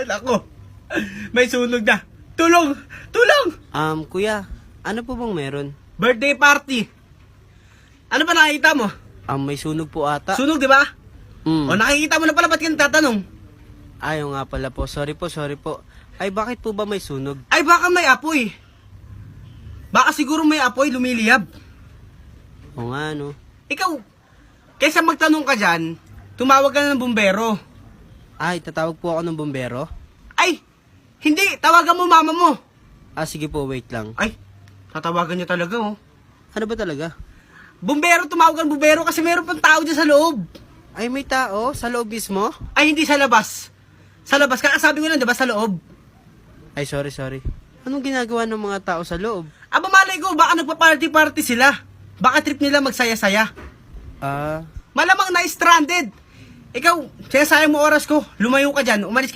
Nako, may sunog na. Tulong! Tulong! Kuya, ano po bang meron? Birthday party. Ano ba nakikita mo? May sunog po ata. Sunog, di ba? Mm. O nakikita mo na pala, ba't ka nagtatanong? Ayaw nga pala po. Sorry po. Ay, bakit po ba may sunog? Ay, baka may apoy. Baka siguro may apoy lumiliyab. O nga, no? Ikaw, kaysa magtanong ka dyan, tumawag ka na ng bumbero. Ay, tatawag po ako ng bumbero? Ay, hindi, tawagan mo mama mo. Sige po, wait lang. Ay, tatawagan niya talaga, oh. Ano ba talaga? Bumbero, tumawag ng bumbero kasi meron pang tao dyan sa loob. Ay, may tao? Sa loob mismo? Ay, hindi sa labas. Sa labas, kakasabi ko lang, diba, sa loob. Ay, sorry. Anong ginagawa ng mga tao sa loob? Aba, malay ko, baka nagpa-party-party sila. Baka trip nila magsaya-saya. Malamang na-stranded. Ikaw, sinasayang mo oras ko. Lumayo ka dyan, umalis ka